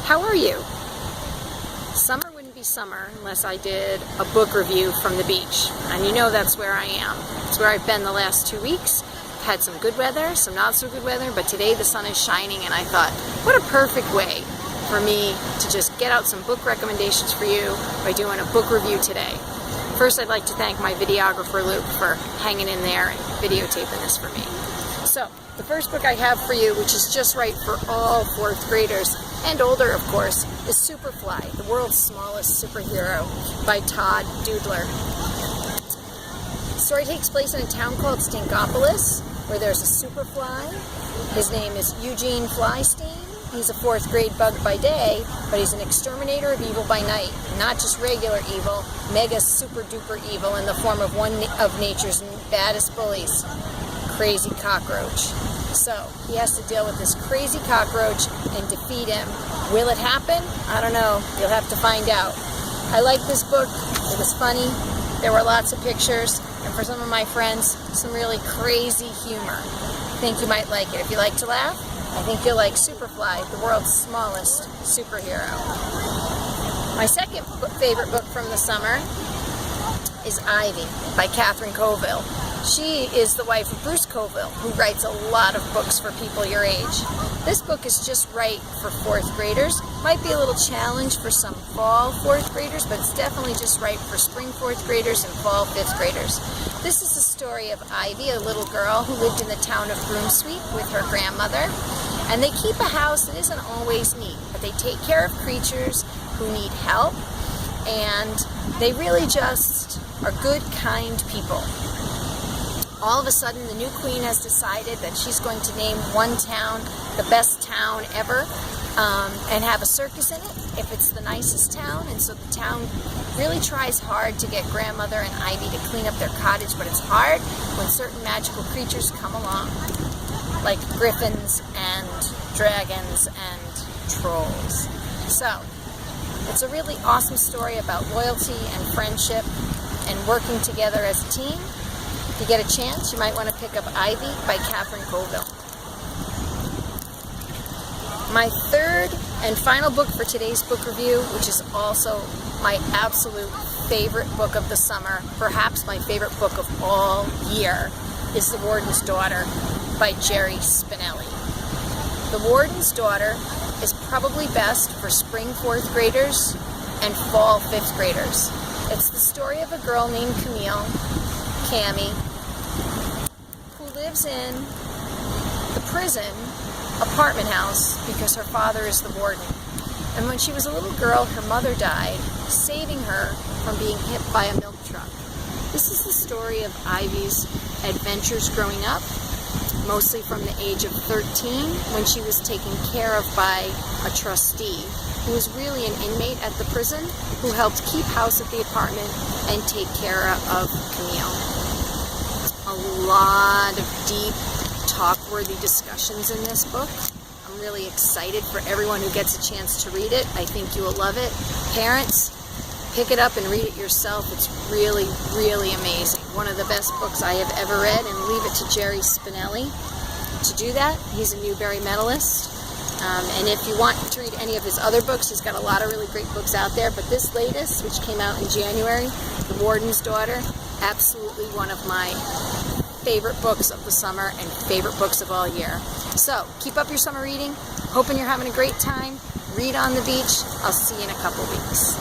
How are you? Summer wouldn't be summer unless I did a book review from the beach. And you know that's where I am. It's where I've been the last 2 weeks. I've had some good weather, some not so good weather, but today the sun is shining and I thought, what a perfect way for me to just get out some book recommendations for you by doing a book review today. First, I'd like to thank my videographer Luke for hanging in there and videotaping this for me. So, the first book I have for you, which is just right for all 4th graders, and older of course, is Superfly, the world's smallest superhero by Todd Doodler. The story takes place in a town called Stinkopolis, where there's a Superfly. His name is Eugene Flystein. He's a 4th grade bug by day, but he's an exterminator of evil by night. Not just regular evil, mega super duper evil in the form of one of nature's baddest bullies, Crazy Cockroach. So, he has to deal with this crazy cockroach and defeat him. Will it happen? I don't know. You'll have to find out. I like this book. It was funny. There were lots of pictures. And for some of my friends, some really crazy humor. I think you might like it. If you like to laugh, I think you'll like Superfly, the world's smallest superhero. My second favorite book from the summer is Ivy by Katherine Colville. She is the wife of Bruce Colville, who writes a lot of books for people your age. This book is just right for 4th graders. Might be a little challenge for some fall 4th graders, but it's definitely just right for spring 4th graders and fall 5th graders. This is the story of Ivy, a little girl who lived in the town of Broomsweep with her grandmother. And they keep a house that isn't always neat, but they take care of creatures who need help, and they really just are good, kind people. All of a sudden, the new queen has decided that she's going to name one town the best town ever and have a circus in it if it's the nicest town. And so the town really tries hard to get grandmother and Ivy to clean up their cottage, but it's hard when certain magical creatures come along, like griffins and dragons and trolls. So, it's a really awesome story about loyalty and friendship and working together as a team. If you get a chance, you might want to pick up Ivy by Katherine Colville. My third and final book for today's book review, which is also my absolute favorite book of the summer, perhaps my favorite book of all year, is The Warden's Daughter by Jerry Spinelli. The Warden's Daughter is probably best for spring 4th graders and fall 5th graders. It's the story of a girl named Cammy, who lives in the prison apartment house because her father is the warden. And when she was a little girl, her mother died, saving her from being hit by a milk truck. This is the story of Ivy's adventures growing up, mostly from the age of 13, when she was taken care of by a trustee who was really an inmate at the prison who helped keep house at the apartment and take care of Camille. A lot of deep, talk-worthy discussions in this book. I'm really excited for everyone who gets a chance to read it. I think you will love it. Parents, pick it up and read it yourself. It's really, really amazing. One of the best books I have ever read, and leave it to Jerry Spinelli to do that. He's a Newbery medalist. And if you want to read any of his other books, he's got a lot of really great books out there. But this latest, which came out in January, The Warden's Daughter, absolutely one of my favorite books of the summer and favorite books of all year. So, keep up your summer reading. Hoping you're having a great time. Read on the beach. I'll see you in a couple weeks.